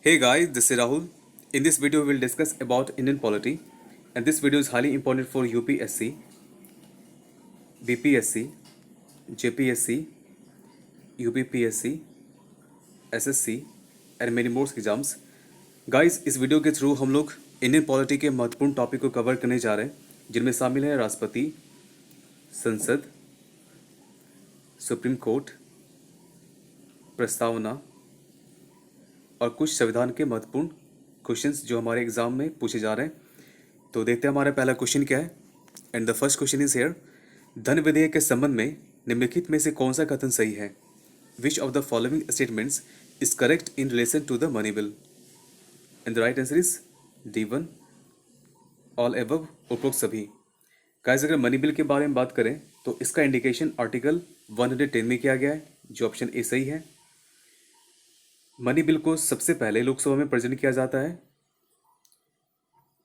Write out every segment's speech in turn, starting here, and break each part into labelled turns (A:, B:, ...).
A: Hey guys, this is Rahul. In this video, we will discuss about Indian polity, and this video is highly important for UPSC, BPSC, JPSC, UPPSC, SSC, and many more exams. Guys, इस video के through हम लोग Indian polity के महत्वपूर्ण topic को cover करने जा रहे हैं, जिनमें शामिल है राष्ट्रपति, संसद, सुप्रीम कोर्ट, प्रस्तावना और कुछ संविधान के महत्वपूर्ण क्वेश्चंस जो हमारे एग्जाम में पूछे जा रहे हैं. तो देखते हैं हमारा पहला क्वेश्चन क्या है. And the first question is here. धन विधेयक के संबंध में निम्नलिखित में से कौन सा कथन सही है? Which of the following statements is correct in relation to the money bill? And the right answer is D1, all above, उपरोक्त सभी. गाइस, अगर मनी बिल के बारे में बात करें तो इसका इंडिकेशन आर्टिकल 110 में किया गया है, जो ऑप्शन ए सही है. मनी बिल को सबसे पहले लोकसभा में प्रेजेंट किया जाता है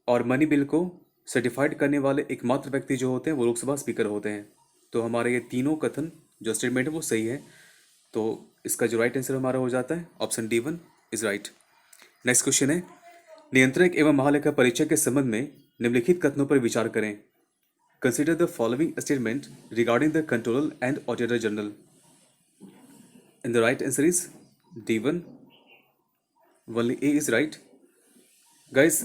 A: और मनी बिल को सर्टिफाइड करने वाले एकमात्र व्यक्ति जो होते हैं वो लोकसभा स्पीकर होते हैं. तो हमारे ये तीनों कथन जो स्टेटमेंट है वो सही है. तो इसका जो राइट आंसर हमारा हो जाता है option D1 is right. Next question है. नियंत्रक एवं महालेखा परीक्षक के संबंध में निम्नलिखित कथनों पर विचार करें. Consider the following statement regarding the controller and auditor general. And the right answer is D1, only A is right. Guys,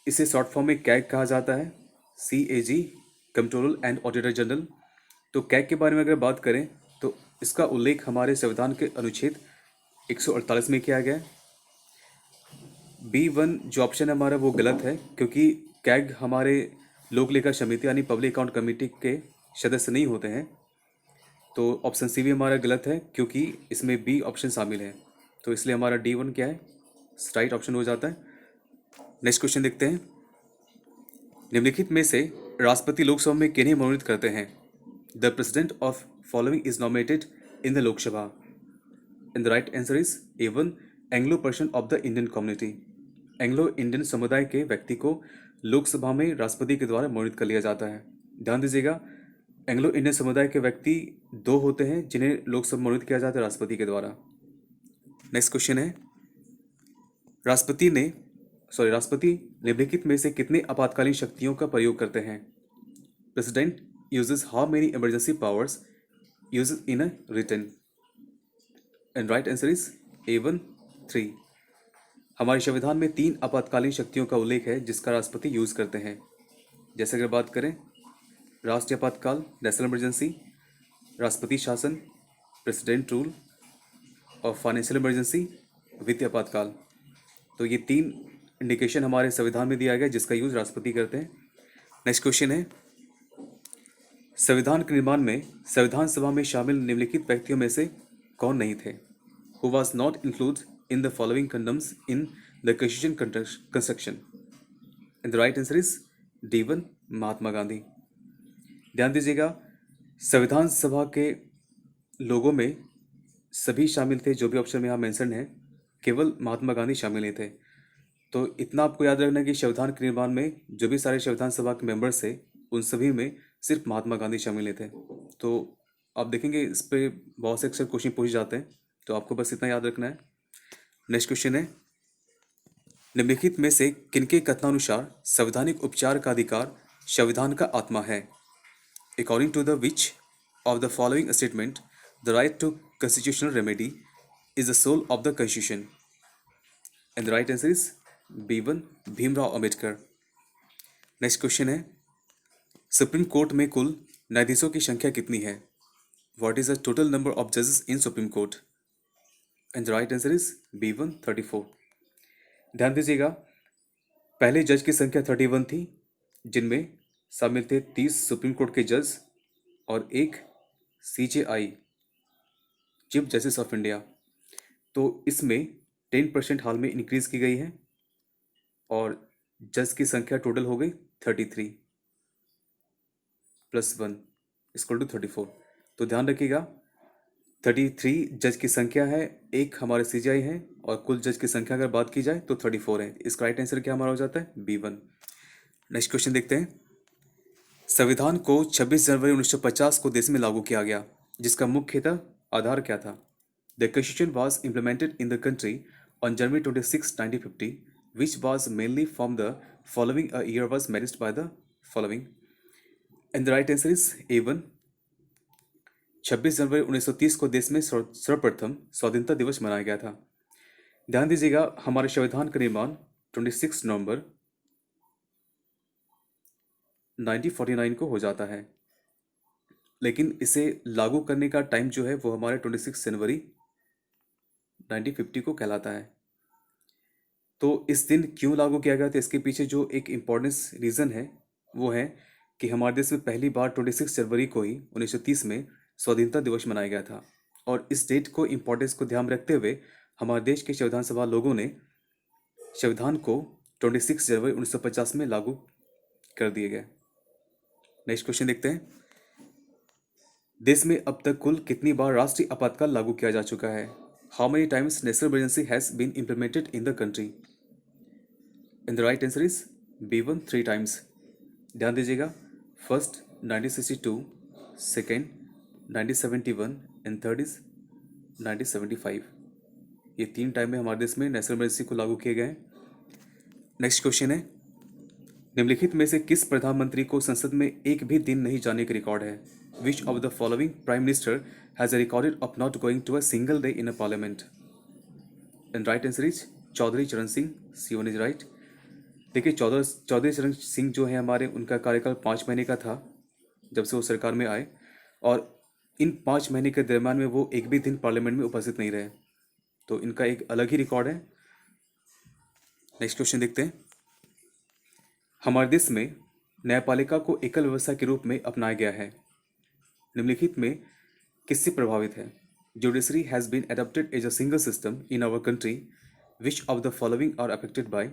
A: इसे शॉर्ट फॉर्म में कैग कहा जाता है, CAG, controller and auditor general. तो कैग के बारे में अगर बात करें तो इसका उल्लेख हमारे संविधान के अनुच्छेद 148 में किया गया है. B1 जो ऑप्शन है हमारा वो गलत है, क्योंकि कैग हमारे लोक लेखा समिति यानी पब्लिक अकाउंट कमेटी के सदस्य नहीं होते हैं. तो ऑप्शन सी भी हमारा गलत है, क्योंकि इसमें B ऑप्शन शामिल है. तो इसलिए हमारा D1 क्या है, राइट ऑप्शन हो जाता है. नेक्स्ट क्वेश्चन देखते हैं. निम्नलिखित में से राष्ट्रपति लोकसभा में किन्हें मनोनीत करते हैं? The president of following is nominated in the Lok Sabha. And the right answer is A1, Anglo person of the Indian community. Anglo Indian समुदाय के व्यक्ति को लोकसभा में राष्ट्रपति के द्वारा मनोनीत कर लिया जाता है. ध्यान दीजिएगा, एंग्लो इंडियन समुदाय के व्यक्ति दो होते हैं जिन्हें लोकसभा मनोनीत किया जाता है राष्ट्रपति के द्वारा. नेक्स्ट क्वेश्चन है. राष्ट्रपति निम्नलिखित में से कितने आपातकालीन शक्तियों का प्रयोग करते हैं? President uses how many emergency powers uses in a written. And right answer is A1, 3. हमारे संविधान में 3 आपातकालीन शक्तियों का उल्लेख है जिसका राष्ट्रपति यूज करते हैं. जैसे अगर बात करें, राष्ट्रीय आपातकाल, नेशनल इमरजेंसी, राष्ट्रपति शासन, प्रेसिडेंट रूल, और फाइनेंशियल इमरजेंसी, वित्तीय आपातकाल. तो ये 3 इंडिकेशन हमारे संविधान में दिया गया जिसका यूज राष्ट्रपति करते हैं. नेक्स्ट क्वेश्चन है. संविधान के निर्माण में संविधान सभा में शामिल निम्नलिखित व्यक्तियों में से कौन नहीं थे? Who was not include in the following condoms in the constitution construction. And the right answer is D1, Mahatma Gandhi. ध्यान दीजिएगा, संविधान सभा के लोगों में सभी शामिल थे, जो भी ऑप्शन में यहाँ मेंशन है, केवल महात्मा गांधी शामिल नहीं थे. तो इतना आपको याद रखना है कि संविधान के निर्माण में जो भी सारे संविधान सभा के मेंबर्स थे उन सभी में सिर्फ महात्मा गांधी शामिल नहीं थे. तो आप देखेंगे इस पे बहुत से अक्सर क्वेश्चन पूछे जाते हैं, तो आपको बस इतना याद रखना है. नेक्स्ट क्वेश्चन है. निम्नलिखित में से किनके कथनानुसार संवैधानिक उपचार का अधिकार संविधान का आत्मा है? According to the which of the following statement the right to constitutional remedy is the soul of the constitution. And the right answer is B1, Bhimrao Ambedkar. Next question है. सुप्रीम कोर्ट में कुल न्यायाधीशों की संख्या कितनी है? What is the total number of जजेस in supreme court? And the right answer is B1, 34. ध्यान दीजिएगा, पहले जज की संख्या 31 थी, जिनमें शामिल थे 30 सुप्रीम कोर्ट के जज और एक CJI, chief justice of India. तो इसमें 10% हाल में इंक्रीज की गई है और जज की संख्या टोटल हो गई 33 + 1 = 34. तो ध्यान रखिएगा, 33 जज की संख्या है, एक हमारे CJI है, और कुल जज की संख्या अगर बात की जाए तो 34 है. इसका राइट आंसर क्या हमारा हो जाता है? B1. नेक्स्ट क्वेश्चन देखते हैं. संविधान को 26 जनवरी 1950 को देश में लागू किया गया, जिसका मुख्यतः आधार क्या था? The constitution was implemented in the country On January 26, 1950, which was mainly from the following a year was managed by the following? And the right answer is A1. 26 जनवरी 1930 को देश में सर्वप्रथम स्वाधीनता दिवस मनाया गया था। ध्यान दीजिएगा, हमारे संविधान का निर्माण 26 नवंबर 1949 को हो जाता है, लेकिन इसे लागू करने का टाइम जो है वो हमारे 26 जनवरी 1950 को कहलाता है। तो इस दिन क्यों लागू किया गया था, इसके पीछे जो एक इम्पोर्टेंस रीज़न है वो है कि हमारे देश में पहली बार 26 जनवरी को ही 1930 में स्वाधीनता दिवस मनाया गया था। और इस डेट को इम्पोर्टेंस को ध्यान में रखते हुए हमारे देश के संविधान सभा लोगों ने संविधान को 26 जनवरी 1950 में लागू कर दिए गए। नेक्स्ट क्वेश्चन देखते हैं। देश में अब तक कुल कितनी बार राष्ट्रीय आपातकाल लागू किया जा चुका है? How many times national emergency has been implemented in the country? And the right answer is B1 3 times. ध्यान दीजिएगा, first 1962, second 1971 and third is 1975। ये 3 टाइम में हमारे देश में नेशनल इमरजेंसी को लागू किए गए हैं। नेक्स्ट क्वेश्चन है, निम्नलिखित में से किस प्रधानमंत्री को संसद में एक भी दिन नहीं जाने का रिकॉर्ड है? Which of the following prime minister has a recorded of not going to a single day in a parliament? And right answer is Chaudhary Charan Singh. C1 is right. देखिए, चौधरी चरण सिंह जो है हमारे, उनका कार्यकाल 5 महीने का था जब से वो सरकार में आए, और इन 5 महीने के दरम्यान में वो एक भी दिन पार्लियामेंट में उपस्थित नहीं रहे, तो इनका एक अलग ही रिकॉर्ड है। नेक्स्ट क्वेश्चन देखते हैं। हमारे देश में न्यायपालिका को एकल व्यवस्था के रूप में अपनाया गया है, निम्नलिखित में किससे प्रभावित है? Judiciary has been adopted as a single system in our country, which of the following are affected by?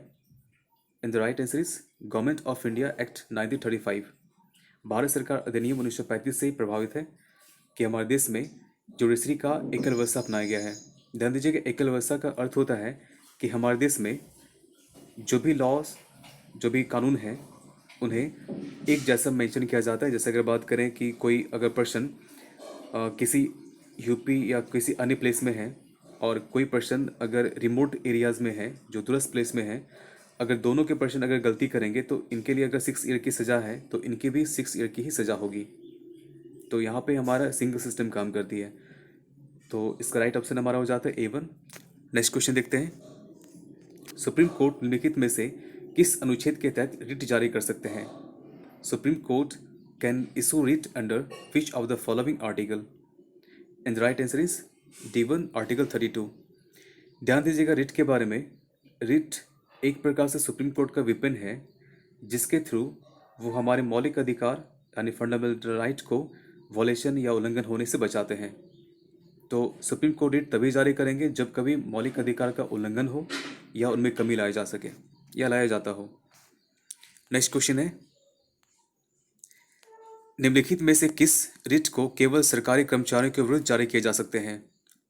A: And the right answer is government of India act 1935। Bharat सरकार अधिनियम 1935 से ही प्रभावित है कि हमारे देश में जुडिशरी का एकल व्यवस्था अपनाया गया है। ध्यान दीजिएगा, एकल व्यवस्था का अर्थ होता है कि हमारे देश में जो भी लॉज, जो भी कानून हैं, उन्हें एक जैसा मेंशन किया जाता है। जैसे अगर बात करें कि कोई अगर पर्सन किसी यूपी या किसी अन्य प्लेस में है और कोई पर्सन अगर रिमोट एरियाज़ में है, जो दूरस्थ प्लेस में है, अगर दोनों के पर्सन अगर गलती करेंगे तो इनके लिए अगर 6 ईयर की सज़ा है तो इनकी भी 6 ईयर की ही सज़ा होगी। तो यहाँ पे हमारा सिंगल सिस्टम काम करती है, तो इसका राइट ऑप्शन हमारा हो जाता है A1। नेक्स्ट क्वेश्चन देखते हैं। सुप्रीम कोर्ट निम्नलिखित में से किस अनुच्छेद के तहत रिट जारी कर सकते हैं? Supreme court can issue writ under which of the following article? And the right answer is D1 article 32। ध्यान दीजिएगा, रिट के बारे में। रिट एक प्रकार से सुप्रीम कोर्ट का वेपन है जिसके थ्रू वो हमारे मौलिक अधिकार यानी फंडामेंटल राइट को वॉलेशन या उल्लंघन होने से बचाते हैं। तो सुप्रीम कोर्ट रिट तभी जारी करेंगे जब कभी मौलिक अधिकार का उल्लंघन हो या उनमें कमी लाई जा सके या लाया जाता हो। नेक्स्ट क्वेश्चन है, निम्नलिखित में से किस रिट को केवल सरकारी कर्मचारियों के विरुद्ध जारी किए जा सकते हैं?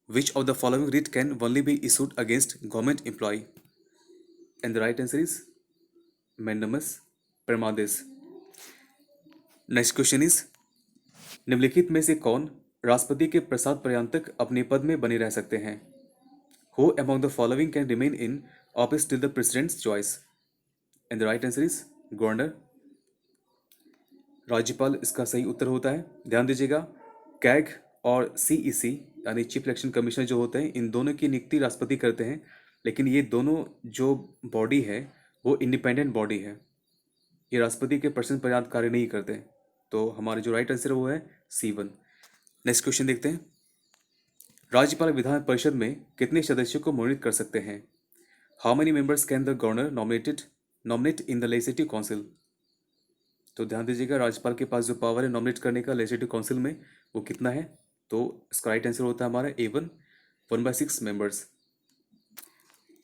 A: Which of the following writ can only be issued against government employ? And the right answer is mandamus परमादेश। नेक्स्ट क्वेश्चन इज, निम्नलिखित में से कौन राष्ट्रपति के प्रसाद पर्यंत तक अपने पद में बने रह सकते हैं? Who among the following can remain in office till the president's choice? And the right answer is governor, राज्यपाल इसका सही उत्तर होता है। ध्यान दीजिएगा, कैग और CEC यानी चीफ इलेक्शन कमिश्नर जो होते हैं, इन दोनों की नियुक्ति राष्ट्रपति करते हैं, लेकिन ये दोनों जो बॉडी है वो इंडिपेंडेंट बॉडी है, ये राष्ट्रपति के प्रश्न पर्याप्त कार्य नहीं करते। तो हमारा जो राइट आंसर है वो है C1। नेक्स्ट क्वेश्चन देखते हैं। राज्यपाल विधान परिषद में कितने सदस्यों को मनोनीत कर सकते हैं? How many members can the governor nominate in the legislative council? तो ध्यान दीजिएगा, राज्यपाल के पास जो पावर है नॉमिनेट करने का लेजिस्लेटिव काउंसिल में, वो कितना है? तो इसका राइट आंसर होता है हमारा A1 1/6 मेंबर्स।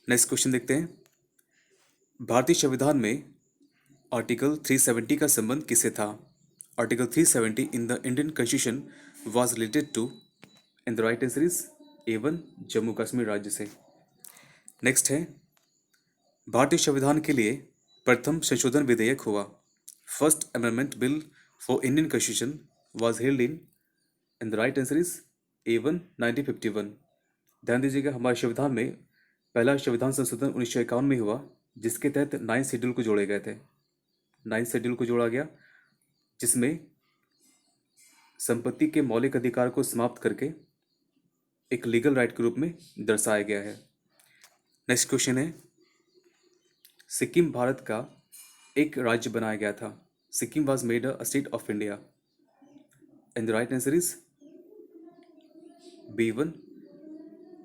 A: नेक्स्ट क्वेश्चन देखते हैं। भारतीय संविधान में आर्टिकल 370 का संबंध किससे था? Article 370 in the Indian constitution was related to, and the right answer is A1 Jammu Kashmir राज्य से। नेक्स्ट है, भारतीय संविधान के लिए प्रथम संशोधन विधेयक हुआ। First amendment bill for Indian constitution was held in, and the right answer is A1 1951। ध्यान दीजिएगा, हमारे संविधान में पहला संविधान संशोधन 1951 में हुआ, जिसके तहत 9 शेड्यूल को जोड़े गए थे। 9 शेड्यूल को जोड़ा गया, जिसमें संपत्ति के मौलिक अधिकार को समाप्त करके एक लीगल राइट के रूप में दर्शाया गया है। नेक्स्ट क्वेश्चन है, सिक्किम भारत का एक राज्य बनाया गया था। Sikkim was made a state of India, and the right answer is B1।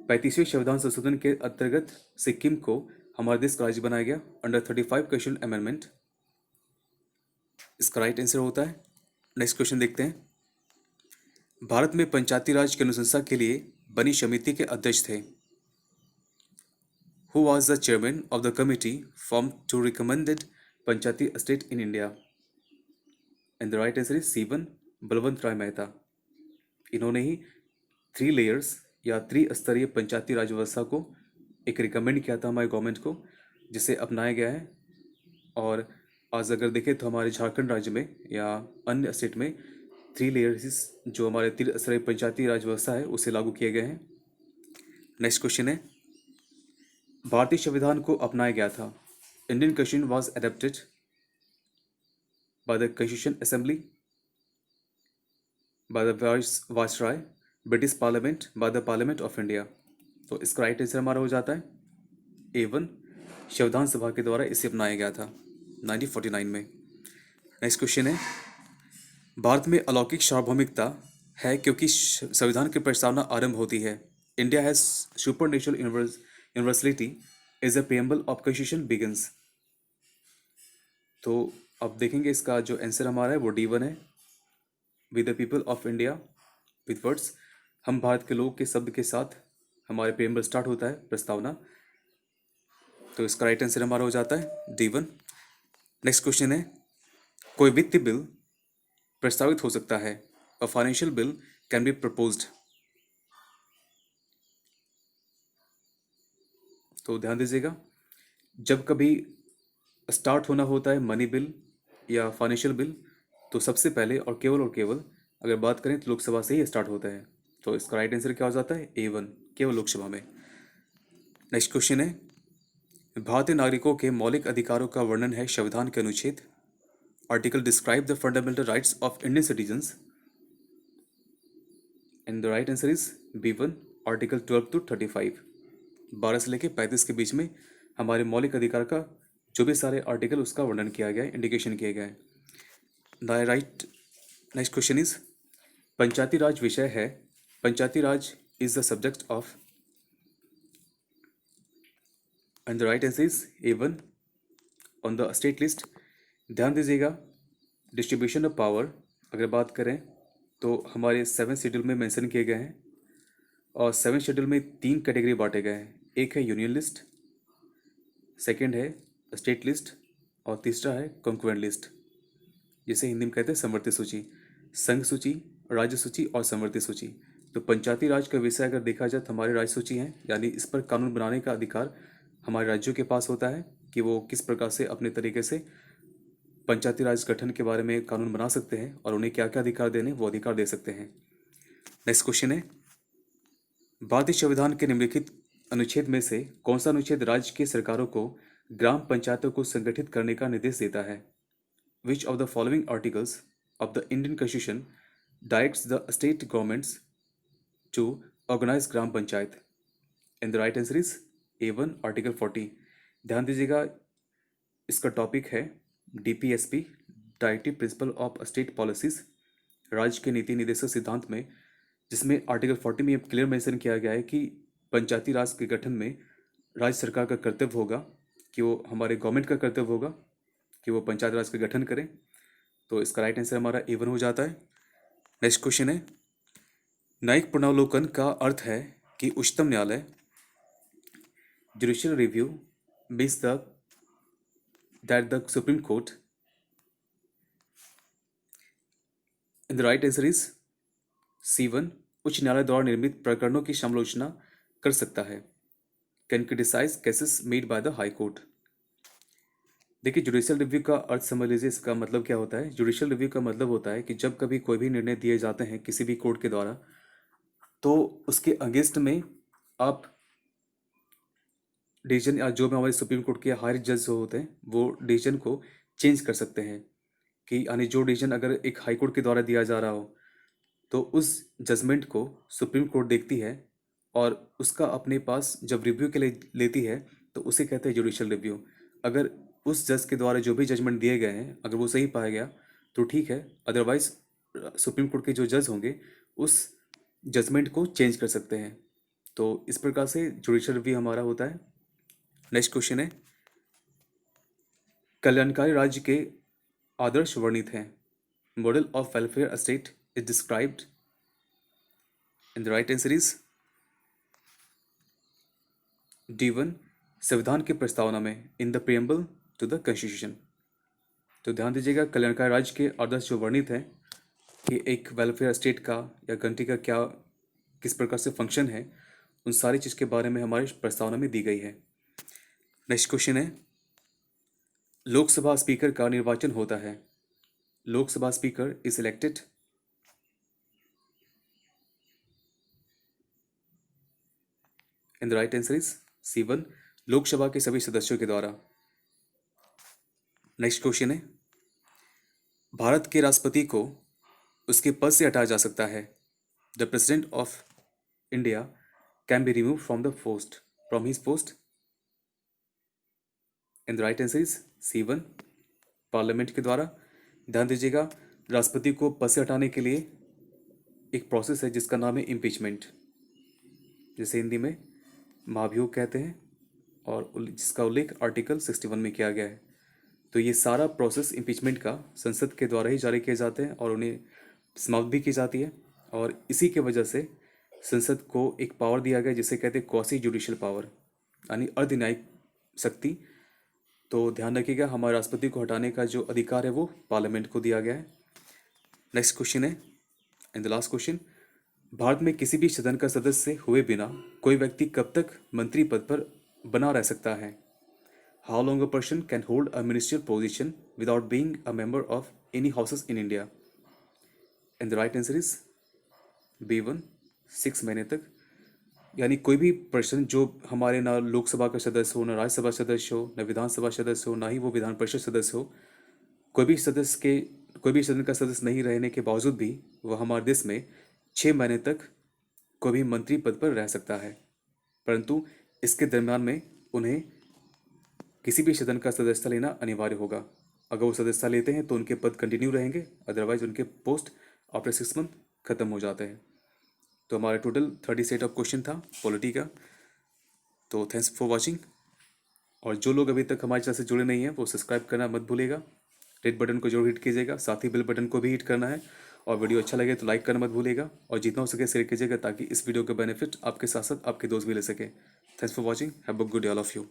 A: 35वें संविधान संशोधन के अंतर्गत सिक्किम को हमारे देश का राज्य बनाया गया अंडर 35 क्वेश्चन अमेंडमेंट। इसका राइट आंसर होता है। नेक्स्ट क्वेश्चन देखते हैं, भारत में पंचायती राज की अनुशंसा के लिए बनी समिति के अध्यक्ष थे। Who was the chairman of the committee form to recommended Panchayati state in India, and the right answer is C1 Balwant Rai Mehta. इन्होंने ही 3 लेयर्स या त्रिस्तरीय पंचायती राज व्यवस्था को एक रिकमेंड किया था हमारे गवर्नमेंट को, जिसे अपनाया गया है। और आज अगर देखें तो हमारे झारखंड राज्य में या अन्य स्टेट में 3 लेयर्स जो हमारे त्रिस्तरीय पंचायती राज व्यवस्था है उसे लागू किए गए हैं। नेक्स्ट क्वेश्चन है, भारतीय संविधान को अपनाया गया था। Indian constitution was adapted by the constitution assembly, by the viceroy, British parliament, by the parliament of India. तो इसका राइट आंसर हमारा हो जाता है A1, संविधान सभा के द्वारा इसे अपनाया गया था 1949 में। नेक्स्ट क्वेश्चन है, भारत में अलौकिक सार्वभौमिकता है क्योंकि संविधान की प्रस्तावना आरंभ होती है। India has super natural universality is a preamble of constitution begins. तो अब देखेंगे इसका जो आंसर हमारा है वो D1 है। With the people of India with words, हम भारत के लोग के शब्द के साथ हमारे प्रेम्बल स्टार्ट होता है प्रस्तावना। तो इसका राइट आंसर हमारा हो जाता है D1। नेक्स्ट क्वेश्चन है, कोई वित्तीय बिल प्रस्तावित हो सकता है। A financial bill can be proposed. तो ध्यान दीजिएगा, जब कभी स्टार्ट होना होता है मनी बिल या फाइनेंशियल बिल, तो सबसे पहले और केवल अगर बात करें तो लोकसभा से ही स्टार्ट होता है। तो इसका राइट आंसर क्या हो जाता है A1, केवल लोकसभा में। नेक्स्ट क्वेश्चन है, भारतीय नागरिकों के मौलिक अधिकारों का वर्णन है संविधान के अनुच्छेद। Article describe the fundamental rights of Indian citizens, and the right answer is B1, article 12 to 35। 12 से लेकर 35 के बीच में हमारे मौलिक अधिकार का जो भी सारे आर्टिकल उसका वर्णन किया गया है, इंडिकेशन किया गया है। The right next question is, Panchayati Raj विषय है। Panchayati Raj is the subject of, and the right answer is A1 on the state list. ध्यान दीजिएगा, डिस्ट्रीब्यूशन ऑफ पावर अगर बात करें तो हमारे 7 शेड्यूल में मेंशन किए गए हैं, और 7 शेड्यूल में 3 कैटेगरी बांटे गए हैं। एक है यूनियन लिस्ट, सेकंड है स्टेट लिस्ट, और तीसरा है कॉन्क्वेंट लिस्ट, जिसे हिंदी में कहते हैं समवर्ती सूची। संघ सूची, राज्य सूची और समवर्ती सूची। तो पंचायती राज का विषय अगर देखा जाए तो हमारे राज्य सूची हैं, यानी इस पर कानून बनाने का अधिकार हमारे राज्यों के पास होता है कि वो किस प्रकार से अपने तरीके से पंचायती राज गठन के बारे में कानून बना सकते हैं और उन्हें क्या क्या अधिकार देने वो अधिकार दे सकते हैं। नेक्स्ट क्वेश्चन है, भारतीय संविधान के निम्नलिखित अनुच्छेद में से कौन सा अनुच्छेद राज्य की सरकारों को ग्राम पंचायतों को संगठित करने का निर्देश देता है। Which of the following articles of the Indian constitution directs the state governments to organise gram panchayat, and the right answer is A1, article 40। ध्यान दीजिएगा, इसका टॉपिक है DPSP, directive principle of state policies, राज्य के नीति निर्देशक सिद्धांत में, जिसमें आर्टिकल 40 में क्लियर मेंशन किया गया है कि पंचायती राज के गठन में राज्य सरकार का कर्तव्य होगा कि वो हमारे गवर्नमेंट का कर्तव्य होगा कि वो पंचायत राज का गठन करें। तो इसका राइट आंसर हमारा A1 हो जाता है। नेक्स्ट क्वेश्चन है, न्यायिक पुनर्वलोकन का अर्थ है कि उच्चतम न्यायालय, judicial review means that the supreme court, and the right answer is C1, उच्च न्यायालय द्वारा निर्मित प्रकरणों की समालोचना कर सकता है। Can criticise cases made by the high court. देखिए, जुडिशियल रिव्यू का अर्थ समझ लीजिए, इसका मतलब क्या होता है। जुडिशियल रिव्यू का मतलब होता है कि जब कभी कोई भी निर्णय दिए जाते हैं किसी भी कोर्ट के द्वारा, तो उसके अगेंस्ट में आप डिसीजन या जो भी हमारे सुप्रीम कोर्ट के हायर जज जो होते हैं वो डिसीजन को चेंज कर सकते हैं कि यानी जो डिसीजन अगर एक हाई कोर्ट के द्वारा दिया जा रहा हो तो उस जजमेंट को सुप्रीम कोर्ट देखती है और उसका अपने पास जब रिव्यू के लिए लेती है तो उसे कहते हैं जुडिशियल रिव्यू। अगर उस जज के द्वारा जो भी जजमेंट दिए गए हैं अगर वो सही पाया गया तो ठीक है, अदरवाइज सुप्रीम कोर्ट के जो जज होंगे उस जजमेंट को चेंज कर सकते हैं। तो इस प्रकार से जुडिशियल रिव्यू हमारा होता है। नेक्स्ट क्वेश्चन है, कल्याणकारी राज्य के आदर्श वर्णित हैं। Model of welfare state is described in the right answer is D1 संविधान की प्रस्तावना में in the preamble to the constitution. तो ध्यान दीजिएगा, कल्याणकारी राज्य के आदर्श जो वर्णित हैं कि एक वेलफेयर स्टेट का या कंट्री का क्या किस प्रकार से फंक्शन है, उन सारी चीज़ के बारे में हमारी प्रस्तावना में दी गई है। नेक्स्ट क्वेश्चन है, लोकसभा स्पीकर का निर्वाचन होता है। Lok Sabha speaker is elected and the right answer is C1 Lok Sabha के सभी सदस्यों के द्वारा। नेक्स्ट क्वेश्चन है, भारत के राष्ट्रपति को उसके पद से हटाया जा सकता है। The president of India can be remove from his post and the right answer is C1 parliament के द्वारा। ध्यान दीजिएगा, राष्ट्रपति को पद से हटाने के लिए एक प्रोसेस है जिसका नाम है इम्पीचमेंट, जिसे हिंदी में महाभियोग कहते हैं और जिसका उल्लेख आर्टिकल 61 में किया गया है। तो ये सारा प्रोसेस इम्पीचमेंट का संसद के द्वारा ही जारी किए जाते हैं और उन्हें समाप्त भी की जाती है और इसी के वजह से संसद को एक पावर दिया गया जिसे कहते हैं क्वासी जुडिशियल पावर यानी अर्धन्यायिक शक्ति। तो ध्यान रखिएगा, हमारे राष्ट्रपति को हटाने का जो अधिकार है वो पार्लियामेंट को दिया गया है। नेक्स्ट क्वेश्चन है and the last question, Bharat में किसी भी सदन का सदस्य हुए बिना कोई व्यक्ति कब तक मंत्री पद पर बना रह सकता है। How long a person can hold a ministerial position without being a member of any houses in India and the right answer is B1 6 महीने तक। यानी कोई भी पर्सन जो हमारे ना लोकसभा का सदस्य हो, ना राज्यसभा सदस्य हो, ना विधानसभा सदस्य हो, ना ही वो विधान परिषद सदस्य हो, कोई भी सदन का सदस्य नहीं रहने के बावजूद भी वह हमारे देश में 6 महीने तक कोई भी मंत्री पद पर रह सकता है, परंतु इसके दरम्यान में उन्हें किसी भी सदन का सदस्यता लेना अनिवार्य होगा। अगर वो सदस्यता लेते हैं तो उनके पद कंटिन्यू रहेंगे, अदरवाइज उनके पोस्ट आफ्टर 6 मंथ खत्म हो जाते हैं। तो हमारा टोटल 30 सेट ऑफ क्वेश्चन था पॉलिटी का। तो थैंक्स फॉर वॉचिंग, और जो लोग अभी तक हमारे चैनल से जुड़े नहीं हैं वो सब्सक्राइब करना मत भूलिएगा, रेड बटन को जरूर हिट कीजिएगा, साथ ही बेल बटन को भी हिट करना है, और वीडियो अच्छा लगे तो लाइक करना मत भूलिएगा और जितना हो सके शेयर कीजिएगा ताकि इस वीडियो का बेनिफिट आपके साथ साथ आपके दोस्त भी ले सके। Thanks for watching, have a good day all of you.